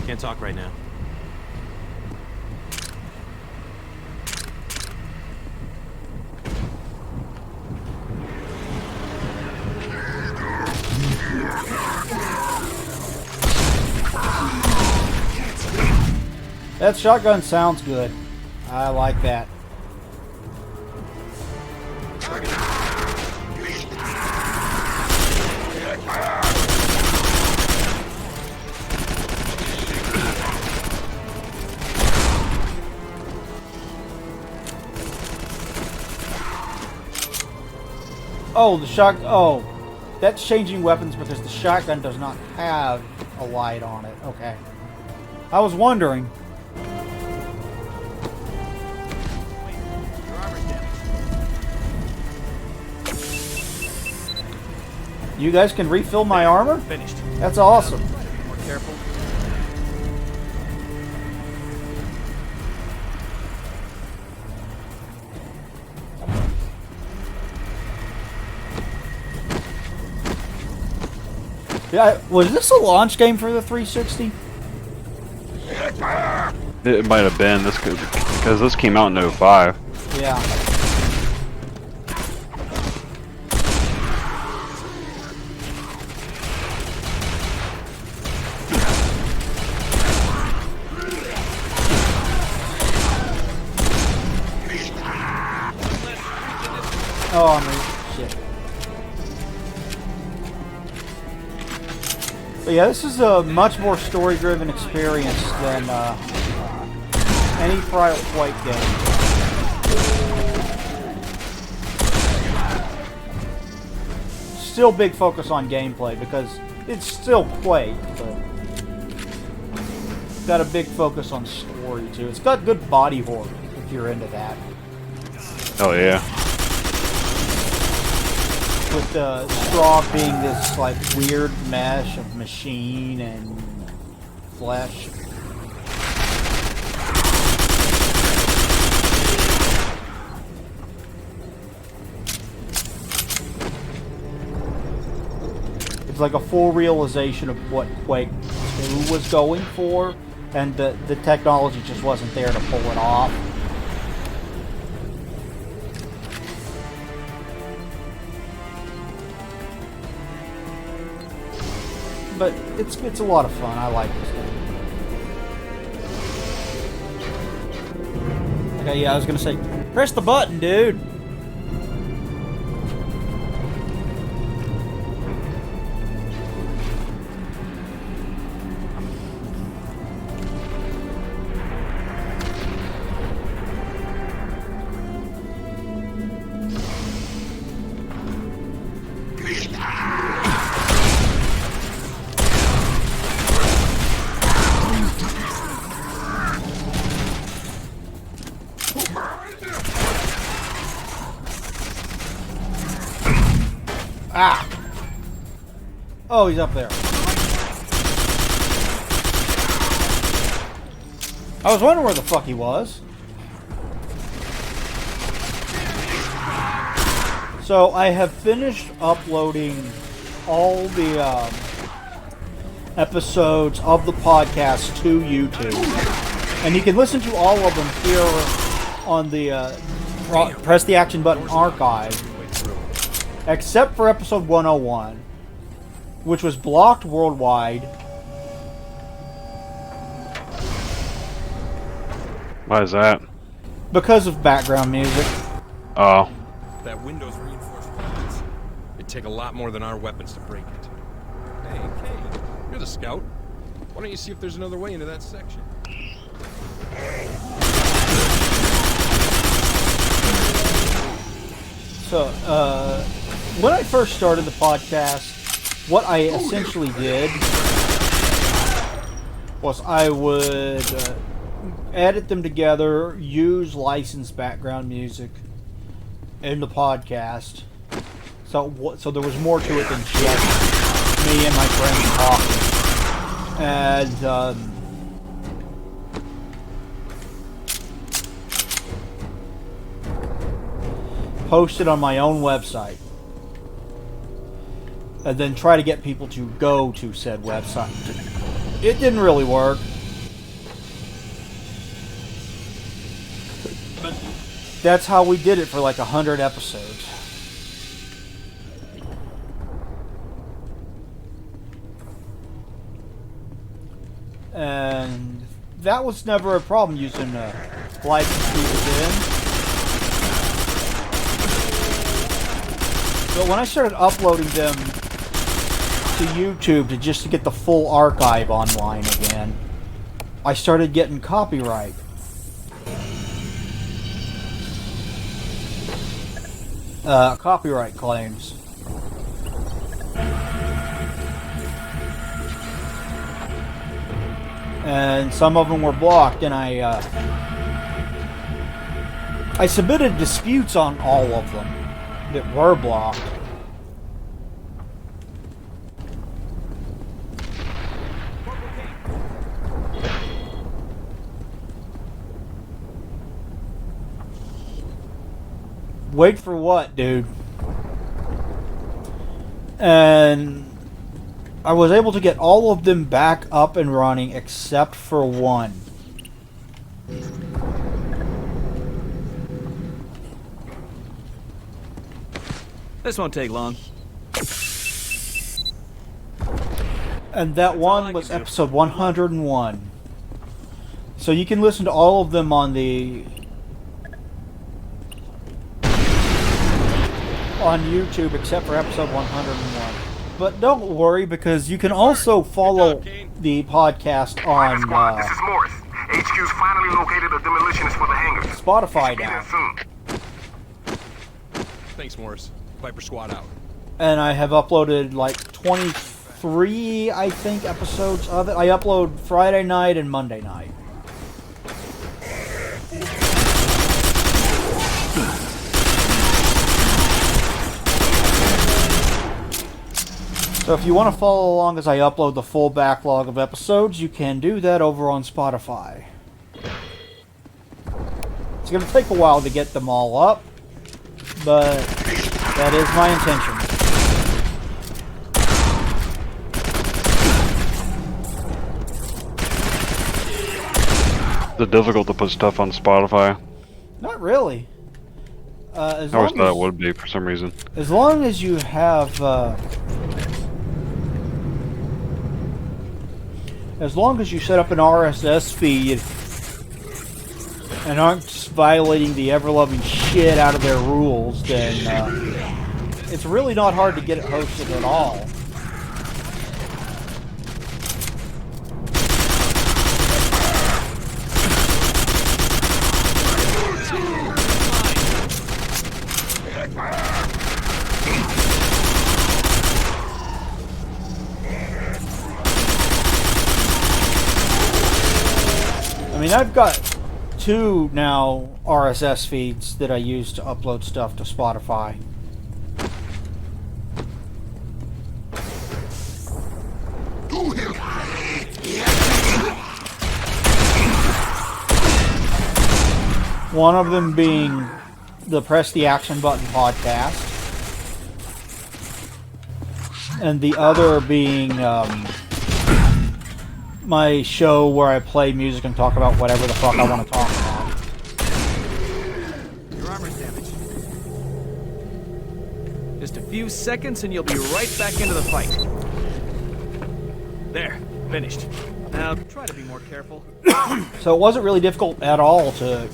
Can't talk right now. That shotgun sounds good. I like that. Oh, the shot. Oh, that's changing weapons because the shotgun does not have a light on it. Okay. I was wondering. You guys can refill my armor? Finished. That's awesome. More careful. Yeah, was this a launch game for the 360? It might have been this because this came out in 05. Yeah. Oh, I mean, shit. But yeah, this is a much more story-driven experience than any prior Quake game. Still big focus on gameplay because it's still Quake, but got a big focus on story too. It's got good body horror if you're into that. Oh yeah. With the straw being this like weird mesh of machine and flesh. It's like a full realization of what Quake 2 was going for, and the technology just wasn't there to pull it off. But it's a lot of fun. I like this game. Okay, yeah, I was gonna say, press the button, dude. Ah! Oh, he's up there. I was wondering where the fuck he was. So I have finished uploading all the episodes of the podcast to YouTube, and you can listen to all of them here on the press the action button archive. Except for episode 101, which was blocked worldwide. Why is that? Because of background music. Oh. That window's reinforced glass. It'd take a lot more than our weapons to break it. Hey, Kay, you're the scout. Why don't you see if there's another way into that section? So, when I first started the podcast, what I essentially did was I would edit them together, use licensed background music in the podcast. So there was more to it than just me and my friends talking. And post it on my own website. And then try to get people to go to said website. It didn't really work. that's how we did it for like 100 episodes. And that was never a problem using license fees in. But when I started uploading them to YouTube just to get the full archive online again, I started getting copyright. Copyright claims. And some of them were blocked, and I submitted disputes on all of them that were blocked. Wait for what, dude? And I was able to get all of them back up and running except for one. This won't take long. And that one was episode 101. So you can listen to all of them on YouTube except for episode 101. But don't worry, because you can also follow the podcast on This is Morris. HQ's finally located a demolitionist for the hangars. Spotify Be there now. soon. Thanks, Morris. Viper Squad out. And I have uploaded like 23, I think, episodes of it. I upload Friday night and Monday night. So if you want to follow along as I upload the full backlog of episodes, you can do that over on Spotify. It's going to take a while to get them all up, but that is my intention. Is it difficult to put stuff on Spotify? Not really. I always thought it would be for some reason. As long as you have... as long as you set up an RSS feed and aren't just violating the ever-loving shit out of their rules, then it's really not hard to get it hosted at all. I mean, I've got 2 now RSS feeds that I use to upload stuff to Spotify. One of them being the Press the Action Button podcast, and the other being my show where I play music and talk about whatever the fuck I want to talk about. Your armor's damaged. Just a few seconds and you'll be right back into the fight. There, finished. Now try to be more careful. So it wasn't really difficult at all to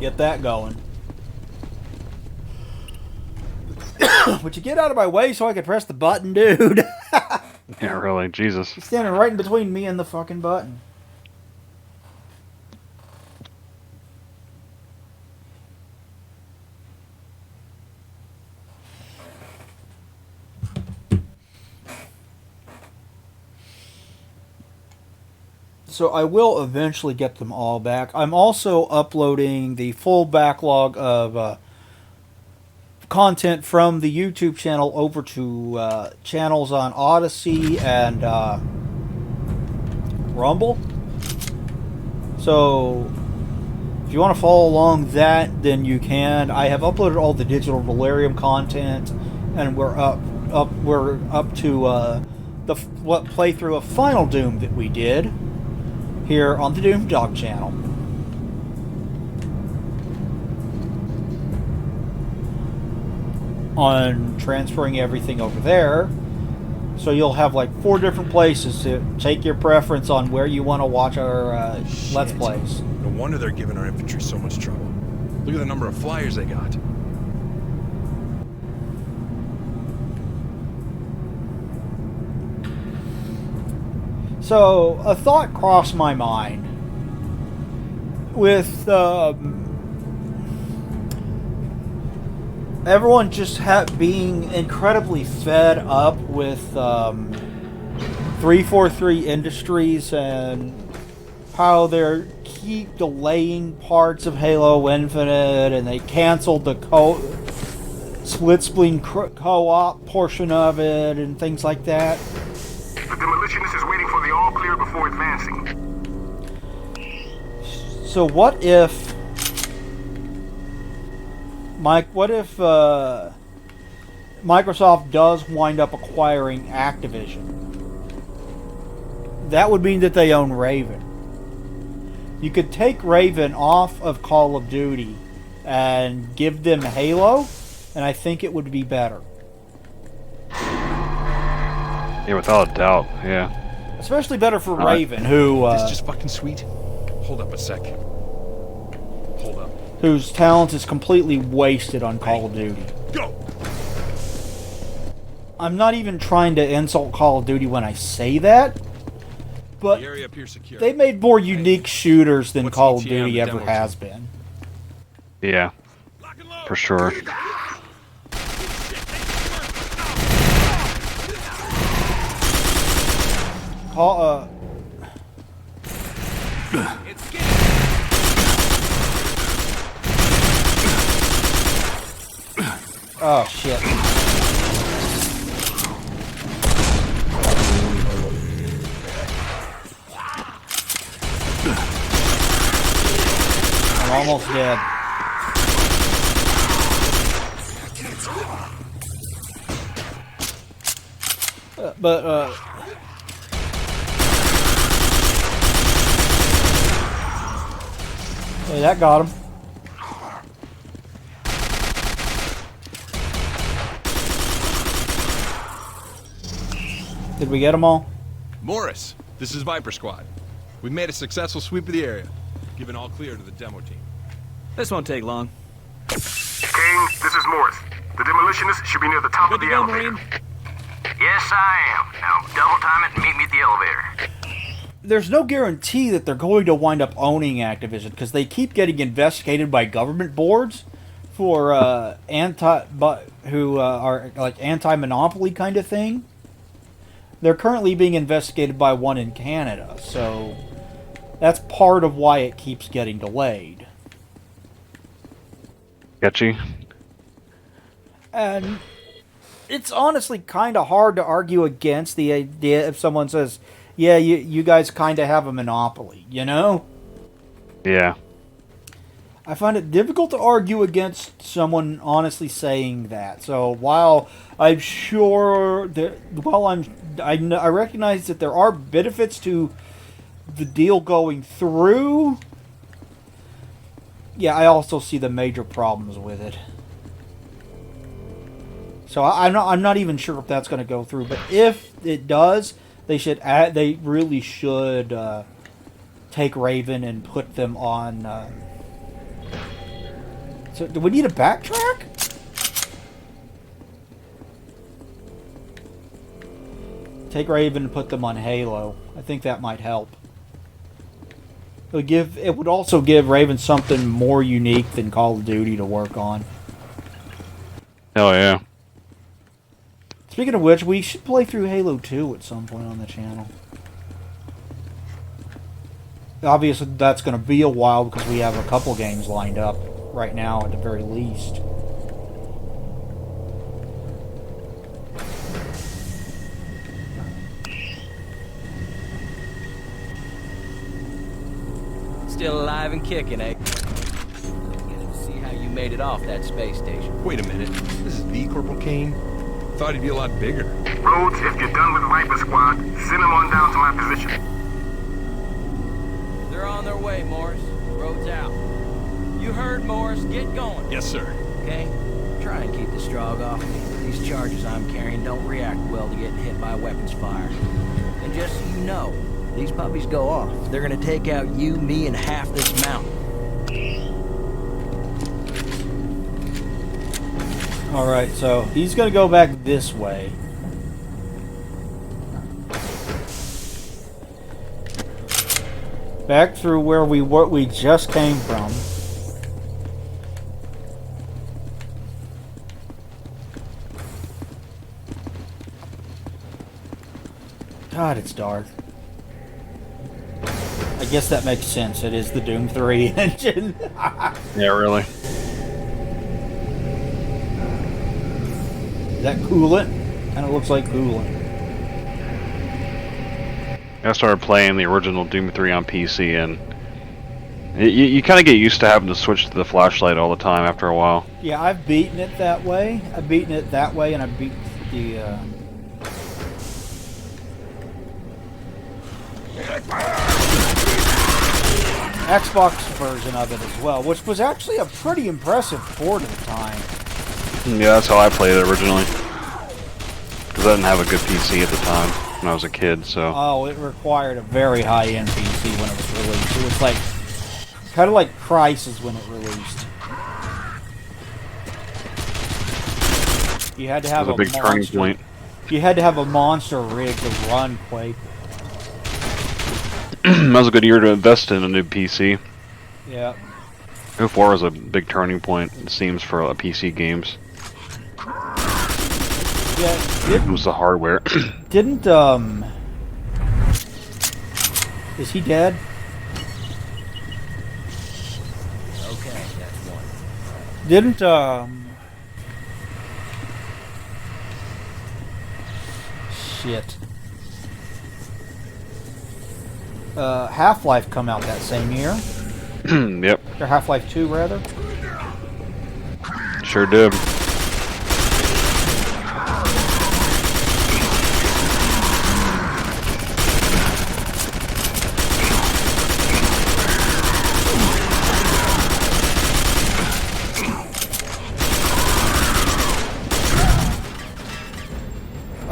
get that going. Would you get out of my way so I could press the button, dude? Yeah, really, Jesus. He's standing right in between me and the fucking button. So I will eventually get them all back. I'm also uploading the full backlog of content from the YouTube channel over to channels on Odyssey and Rumble. So if you want to follow along that, then you can. I have uploaded all the Digital Delirium content, and we're up to the playthrough of Final Doom that we did here on the Doom Dog channel. on transferring everything over there. So you'll have like 4 different places to take your preference on where you want to watch our Let's Shit. Plays. No wonder they're giving our infantry so much trouble. Look at the number of flyers they got. So a thought crossed my mind with everyone just being incredibly fed up with 343 Industries and how they keep delaying parts of Halo Infinite, and they canceled the split screen co-op portion of it and things like that. The demolitionist is waiting for the all clear before advancing. So what if, Mike? What if Microsoft does wind up acquiring Activision? That would mean that they own Raven. You could take Raven off of Call of Duty and give them Halo, and I think it would be better. Yeah, without a doubt. Yeah. Especially better for Raven, who This is just fucking sweet. Hold up a sec. Hold up. whose talent is completely wasted on Call of Duty. Go! I'm not even trying to insult Call of Duty when I say that, but The area up here secure. they made more unique shooters than What's Call of ETA on Duty the ever demo has team? been. Yeah. Lock and load. For sure. It's getting. Oh shit. I'm almost dead. Hey, that got him. Did we get them all? Morris, this is Viper Squad. We've made a successful sweep of the area. Given all clear to the demo team. This won't take long. Kane, this is Morris. The demolitionist should be near the top Good of to the go, elevator. Marine. Yes, I am. Now, double time it and meet me at the elevator. There's no guarantee that they're going to wind up owning Activision because they keep getting investigated by government boards for are like anti-monopoly kind of thing. They're currently being investigated by one in Canada, so that's part of why it keeps getting delayed. Sketchy. And it's honestly kind of hard to argue against the idea if someone says, yeah, you guys kind of have a monopoly, you know? Yeah. I find it difficult to argue against someone honestly saying that. So while I'm sure that, I recognize that there are benefits to the deal going through, yeah, I also see the major problems with it. So I'm not even sure if that's going to go through. But if it does, they really should take Raven and put them on. So do we need to backtrack? Take Raven and put them on Halo. I think that might help. It would also give Raven something more unique than Call of Duty to work on. Hell yeah. Speaking of which, we should play through Halo 2 at some point on the channel. Obviously, that's going to be a while because we have a couple games lined up right now at the very least. Still alive and kicking, eh? Beginning to see how you made it off that space station. Wait a minute. This is the Corporal Kane? Thought he'd be a lot bigger. Rhodes, if you're done with Viper Squad, send them on down to my position. They're on their way, Morris. Road's out. You heard, Morris. Get going. Yes, sir. Okay? Try Try and keep the Strogg off me. These charges I'm carrying don't react well to getting hit by weapons fire. And just so you know, these puppies go off. They're gonna take out you, me, and half this mountain. Alright, so he's gonna go back this way. Back through where we just came from. God, it's dark. I guess that makes sense. It is the Doom 3 engine. Yeah, really. Is that coolant? Kind of looks like coolant. I started playing the original Doom 3 on PC, and you kind of get used to having to switch to the flashlight all the time after a while. Yeah, I've beaten it that way. I've beaten it that way, and I've beat the... Xbox version of it as well, which was actually a pretty impressive port at the time. Yeah, that's how I played it originally. Because I didn't have a good PC at the time when I was a kid, so... Oh, it required a very high-end PC when it was released. It was like... kind of like Crysis when it released. You had to have it was a big turning point. You had to have a monster rig to run Quake. That was a good year to invest in a new PC. Yeah. 04 was a big turning point, it seems, for PC games. Yeah, It was the hardware. Didn't, is he dead? Okay, that's one. Didn't, shit. Half-Life come out that same year. Yep, Or Half-Life 2, rather. sure did.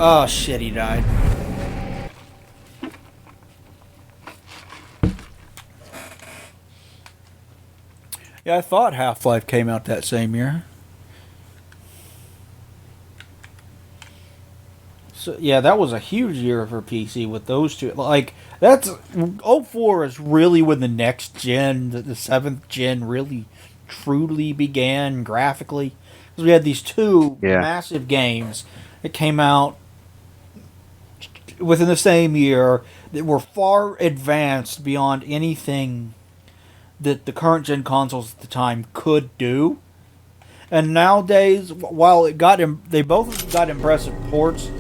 Oh, shit, he died. Yeah, I thought Half-Life came out that same year. So, yeah, that was a huge year for PC with those two. Like, that's... 04 is really when the next gen, the 7th gen, really truly began graphically. Because we had these two massive games that came out within the same year that were far advanced beyond anything that the current gen consoles at the time could do. And nowadays, while they both got impressive ports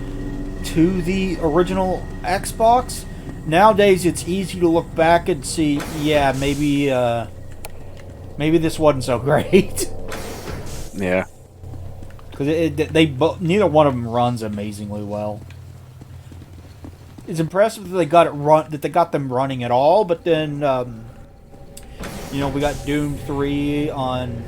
to the original Xbox, nowadays it's easy to look back and see, yeah, maybe this wasn't so great. Yeah. Because neither one of them runs amazingly well. It's impressive that they got them running at all, but then you know, we got Doom 3 on...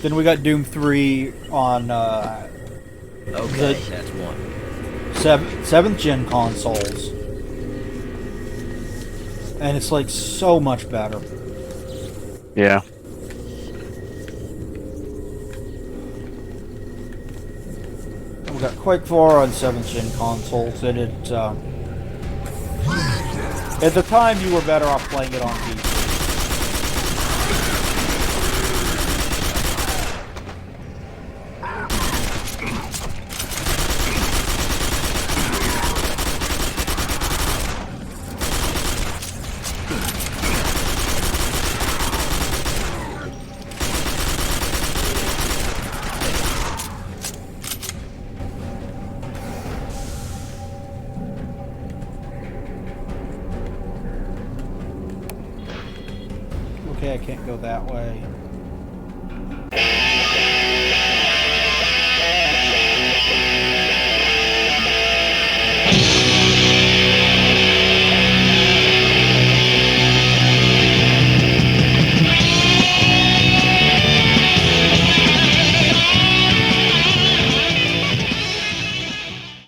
Then we got Doom 3 on Okay, that's one. 7th gen consoles. And it's like so much better. Yeah. We got Quake 4 on 7th gen consoles, and it at the time you were better off playing it on PC. Okay, I can't go that way.